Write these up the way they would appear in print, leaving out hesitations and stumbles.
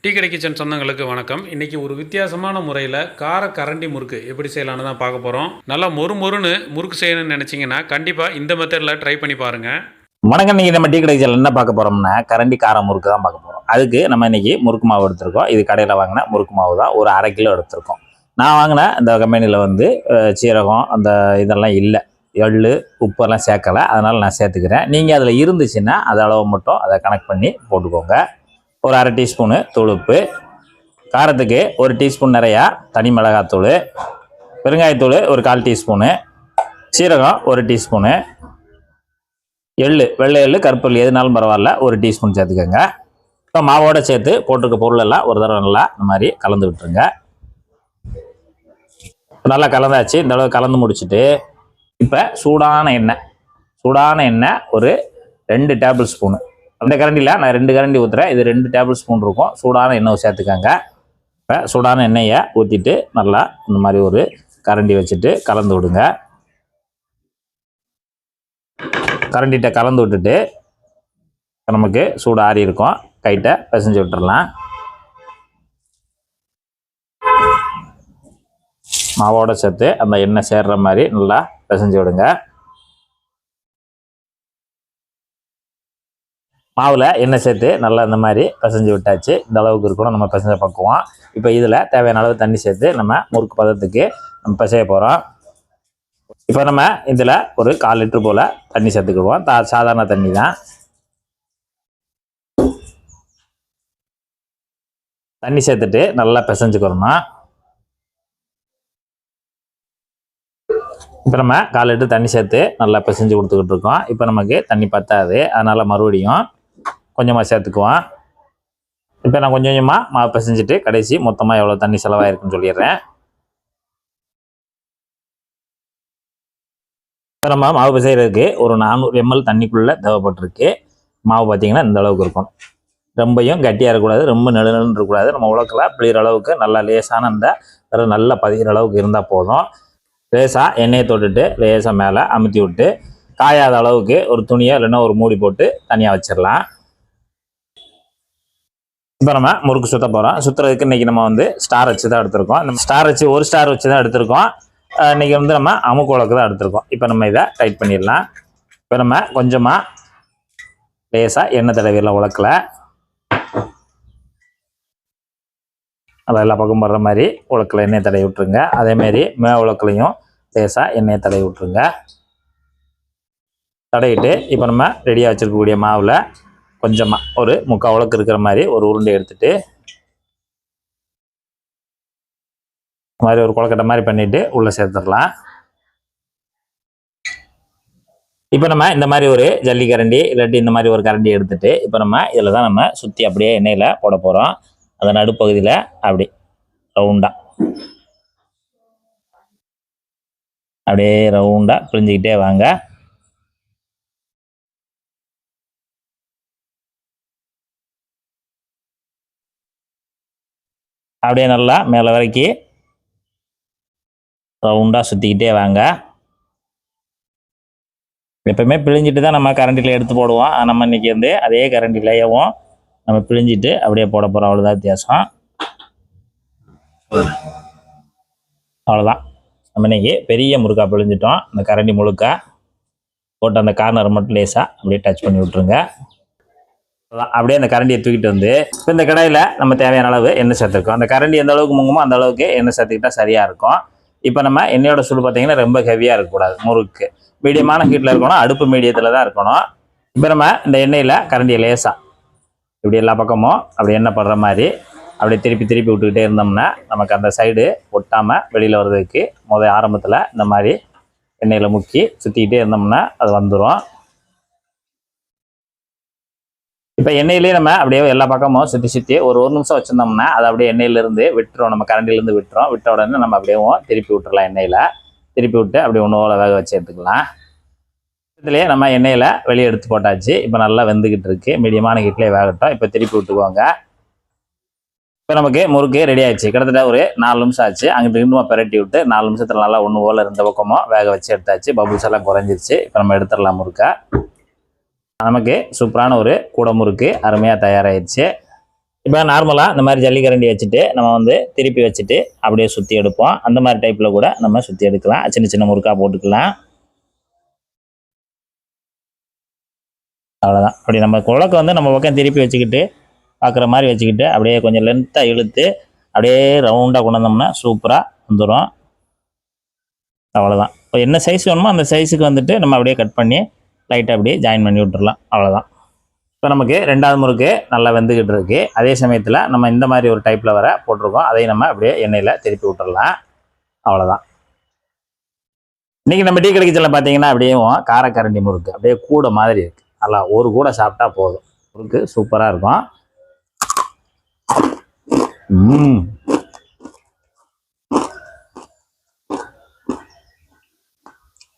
Tea கடை kitchen சொந்தங்களுக்கு வணக்கம். இன்றைக்கி ஒரு வித்தியாசமான முறையில் கார கரண்டி முறுக்கு எப்படி செய்யலான்னு தான் பார்க்க போகிறோம். நல்லா மொறுன்னு முறுக்கு செய்யணும்னு நினச்சிங்கன்னா கண்டிப்பாக இந்த மெத்தடில் ட்ரை பண்ணி பாருங்கள். வணக்கம். இன்றைக்கி நம்ம டீ கடை கிச்சனில் என்ன பார்க்க போகிறோம்னா கரண்டி கார முறுக்கு தான் பார்க்க போகிறோம். அதுக்கு நம்ம இன்றைக்கி முறுக்கு மாவு எடுத்திருக்கோம். இது கடையில் வாங்கின முறுக்கு மாவு தான், ஒரு 1/2 கிலோ எடுத்திருக்கோம். நான் வாங்கின இந்த கம்பெனியில் சீரகம் அந்த இதெல்லாம் இல்லை, எள்ளு உப்பெல்லாம் சேர்க்கலை, அதனால் நான் சேர்த்துக்கிறேன். நீங்கள் அதில் இருந்துச்சுன்னா அது அளவு மட்டும் அதை கனெக்ட் பண்ணி போட்டுக்கோங்க. ஒரு 1/2 டீஸ்பூனு தூளுப்பு, காரத்துக்கு 1 டீஸ்பூன் நிறையா தனி மிளகாத்தூள், பெருங்காயத்தூள் ஒரு 1/4 டீஸ்பூனு, சீரகம் 1 டீஸ்பூனு, வெள்ளை எள்ளு கருப்பு எதுனாலும் பரவாயில்ல 1 டீஸ்பூன் சேர்த்துக்கோங்க. இப்போ மாவோட சேர்த்து போட்டிருக்க பொருள் எல்லாம் ஒரு தடவை நல்லா இந்த மாதிரி கலந்து விட்டுருங்க. நல்லா கலந்தாச்சு. இந்த அளவு கலந்து முடிச்சுட்டு இப்போ சூடான எண்ணெய் ஒரு 2 டேபிள் ஸ்பூனு, அந்த கரண்டியில் நான் 2 கரண்டி ஊற்றுறேன், இது 2 டேபிள் ஸ்பூன் இருக்கும். சூடான எண்ணெய் சேர்த்துக்கோங்க. இப்போ சூடான எண்ணெயை ஊற்றிட்டு நல்லா இந்த மாதிரி ஒரு கரண்டி வச்சுட்டு கலந்து விடுங்க. கரண்டிகிட்ட கலந்து விட்டுட்டு நமக்கு சூடு ஆறி இருக்கும், கைட்டை பிசைஞ்சு விட்டுடலாம். மாவோட சேர்த்து அந்த எண்ணெய் சேர்ற மாதிரி நல்லா பிசைஞ்சு விடுங்க. மாவில் எண்ணெய் சேர்த்து நல்லா இந்த மாதிரி பிசைஞ்சு விட்டாச்சு. இந்த அளவுக்கு இருக்கணும் நம்ம பிசைஞ்ச பக்குவோம். இப்போ இதில் தேவையான அளவு தண்ணி சேர்த்து நம்ம முறுக்கு பதத்துக்கு நம்ம பிசைய போகிறோம். இப்போ நம்ம இதில் ஒரு 1/4 லிட்டர் போல் தண்ணி சேர்த்துக்கிடுவோம். சாதாரண தண்ணி தான். தண்ணி சேர்த்துட்டு நல்லா பிசைஞ்சுக்கிறோம். இப்போ நம்ம 1/4 லிட்டர் தண்ணி சேர்த்து நல்லா பிசைஞ்சு கொடுத்துக்கிட்டு இருக்கோம். இப்போ நமக்கு தண்ணி பத்தாது, அதனால் மறுபடியும் கொஞ்சமாக சேர்த்துக்குவோம். இப்போ நான் கொஞ்சம் கொஞ்சமாக மாவு பிசைஞ்சிட்டு கடைசி மொத்தமாக எவ்வளோ தண்ணி செலவாயிருக்குன்னு சொல்லிடுறேன். இப்போ நம்ம மாவு பிசைகிறதுக்கு ஒரு 400 ml தண்ணிக்குள்ளே தேவைப்பட்டிருக்கு. மாவு பார்த்திங்கன்னா இந்த அளவுக்கு இருக்கும். ரொம்பையும் கட்டியாக இருக்கக்கூடாது, ரொம்ப நெழுநெழுன்னு இருக்கக்கூடாது. நம்ம உலக்கில் பிழிகிற அளவுக்கு நல்லா லேசான அந்த நல்லா பதிகிற அளவுக்கு இருந்தால் போதும். லேசாக எண்ணெயை தொட்டுட்டு லேசாக மேலே அமுத்தி விட்டு காயாத அளவுக்கு ஒரு துணியை இல்லைன்னா ஒரு மூடி போட்டு தனியாக வச்சிடலாம். இப்போ நம்ம முறுக்கு சுற்ற போகிறோம். சுற்றுறதுக்கு இன்றைக்கி நம்ம ஸ்டார் வச்சு தான் எடுத்திருக்கோம். நம்ம ஸ்டார் வச்சு ஒரு ஸ்டார் வச்சு தான் எடுத்திருக்கோம். இன்றைக்கி நம்ம அமுக்கு உலக்கு தான் எடுத்திருக்கோம். இப்போ நம்ம இதை டைட் பண்ணிடலாம். இப்போ நம்ம கொஞ்சமாக லேசாக எண்ணெய் தடவிடலாம் உலக்கில். அதை எல்லா பக்கம் படுற மாதிரி உலக்கில் எண்ணெய் தடவி விட்டுருங்க. அதேமாரி உலக்குலையும் லேசாக எண்ணெயை தடவி விட்டுருங்க. தடவிட்டு இப்போ நம்ம ரெடியாக வச்சுருக்கக்கூடிய மாவில் கொஞ்சமாக ஒரு 3/4 உலக்கு இருக்கிற மாதிரி ஒரு உருண்டை எடுத்துட்டு மாதிரி ஒரு கொலக்கட்டை மாதிரி பண்ணிவிட்டு உள்ளே சேர்த்துடலாம். இப்போ நம்ம இந்த மாதிரி ஒரு ஜல்லி கரண்டி இல்லாட்டி இந்த மாதிரி ஒரு கரண்டி எடுத்துகிட்டு இப்போ நம்ம இதில் தான் நம்ம சுற்றி அப்படியே எண்ணெயில் போட போகிறோம். அந்த நடுப்பகுதியில் அப்படி ரவுண்டாக அப்படியே ரவுண்டாக பிழிஞ்சிக்கிட்டே வாங்க. அப்படியே நல்லா மேலே வரைக்கும் ரவுண்டாக சுற்றிக்கிட்டே வாங்க. எப்பவுமே பிழிஞ்சிட்டு தான் நம்ம கரண்டியில் எடுத்து போடுவோம். நம்ம இன்றைக்கி அதே கரண்டிலையவும் நம்ம பிழிஞ்சிட்டு அப்படியே போட போகிறோம். அவ்வளோதான் வித்தியாசம். அவ்வளோதான். நம்ம இன்றைக்கி பெரிய முறுக்கா பிழிஞ்சிட்டோம். அந்த கரண்டி முழுக்கா போட்டு அந்த கார்னர் மட்டும் லேசாக அப்படியே டச் பண்ணி விட்ருங்க. அப்படியே அந்த கரண்டியை தூக்கிட்டு இப்போ இந்த கடாயில் நம்ம தேவையான அளவு எண்ணெய் சேர்த்துருக்கோம். அந்த கரண்டி எந்த அளவுக்கு முங்குமோ அந்த அளவுக்கு எண்ணெய் சேர்த்துக்கிட்டால் சரியாக இருக்கும். இப்போ நம்ம எண்ணெயோட சூடு பார்த்திங்கன்னா ரொம்ப ஹெவியாக இருக்கக்கூடாது. முறுக்கு மீடியமான ஹீட்டில் இருக்கணும், அடுப்பு மீடியத்தில் தான் இருக்கணும். இப்போ நம்ம இந்த எண்ணெயில் கரண்டியை லேசாக இப்படி எல்லா பக்கமும் அப்படி எண்ணெய் படுற மாதிரி அப்படியே திருப்பி விட்டுக்கிட்டே இருந்தோம்னா நமக்கு அந்த சைடு ஒட்டாமல் வெளியில் வர்றதுக்கு ஆரம்பத்தில் இந்த மாதிரி எண்ணெயில் முக்கி சுற்றிக்கிட்டே இருந்தோம்னா அது வந்துடும். இப்போ எண்ணெயிலே நம்ம அப்படியே எல்லா பக்கமும் சுற்றி ஒரு நிமிஷம் வச்சுருந்தோம்னா அது அப்படியே எண்ணெயிலேருந்து விட்டுரும், நம்ம கரண்டிலேருந்து விட்ட உடனே நம்ம அப்படியே திருப்பி விட்டுறலாம். எண்ணெயில் திருப்பி விட்டு அப்படியே ஒன்று வேக வச்சு எடுத்துக்கலாம். இதுலேயே நம்ம எண்ணெயில் வெளியே எடுத்து போட்டாச்சு. இப்போ நல்லா வெந்துக்கிட்டு இருக்குது. மீடியமான ஹீட்லேயே வேகட்டும். இப்போ திருப்பி விட்டுக்குவோங்க. இப்போ நமக்கு முறுக்கு ரெடி ஆயிடுச்சு. கிட்டத்தட்ட ஒரு 4 நிமிஷம் ஆச்சு. அங்கிட்டு இன்னும் பெரட்டி விட்டு 4 நிமிஷத்தில் நல்லா ஒன்று போல் இருந்த பக்கமும் வேக வச்சு எடுத்தாச்சு. பபுள்ஸ் எல்லாம் குறைஞ்சிருச்சு. இப்போ நம்ம எடுத்துடலாம் முறுக்கை. நமக்கு சூப்பரான ஒரு கூடை முறுக்கு அருமையாக தயாராகிடுச்சு. இப்போ நார்மலாக இந்த மாதிரி ஜல்லிக்கரண்டி வச்சுட்டு நம்ம வந்து திருப்பி வச்சுட்டு அப்படியே சுற்றி எடுப்போம். அந்த மாதிரி டைப்பில் கூட நம்ம சுற்றி எடுக்கலாம். சின்ன சின்ன முறுக்கா போட்டுக்கலாம். அவ்வளோதான். அப்படி நம்ம குழக்க வந்து நம்ம பக்கம் திருப்பி வச்சுக்கிட்டு பார்க்குற மாதிரி வச்சுக்கிட்டு அப்படியே கொஞ்சம் லென்த்தாக இழுத்து அப்படியே ரவுண்டாக கொண்டு வந்தோம்னா சூப்பராக வந்துடும். அவ்வளோதான். இப்போ என்ன சைஸ் வேணுமோ அந்த சைஸுக்கு வந்துட்டு நம்ம அப்படியே கட் பண்ணி லைட்டாக அப்படியே ஜாயின் பண்ணி விட்டுறலாம். அவ்வளோதான். இப்போ நமக்கு 2வது முறுக்கு நல்லா வெந்துக்கிட்டு இருக்குது. அதே சமயத்தில் நம்ம இந்த மாதிரி ஒரு டைப்பில் வர போட்டிருக்கோம். அதையும் நம்ம அப்படியே எண்ணெயில் திருப்பி விட்டுறலாம். அவ்வளோதான். இன்றைக்கி நம்ம டீ கடை கிச்சனில் பார்த்தீங்கன்னா அப்படியே காரக்கரண்டி முறுக்கு அப்படியே கூட மாதிரி இருக்குது. நல்லா ஒரு கூட சாப்பிட்டா போதும். முறுக்கு சூப்பராக இருக்கும்.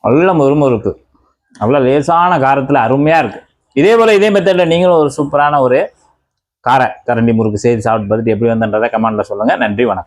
நல்ல முறுமுறுப்பு, நல்ல லேசான காரத்தில் அருமையாக இருக்குது. இதே போல் இதே மெத்தடில் நீங்களும் ஒரு சூப்பரான ஒரு கார கரண்டி முறுக்கு செய்து சாப்பிட்டு பார்த்துட்டு எப்படி வந்துன்றதை கமெண்ட்டில் சொல்லுங்கள். நன்றி, வணக்கம்.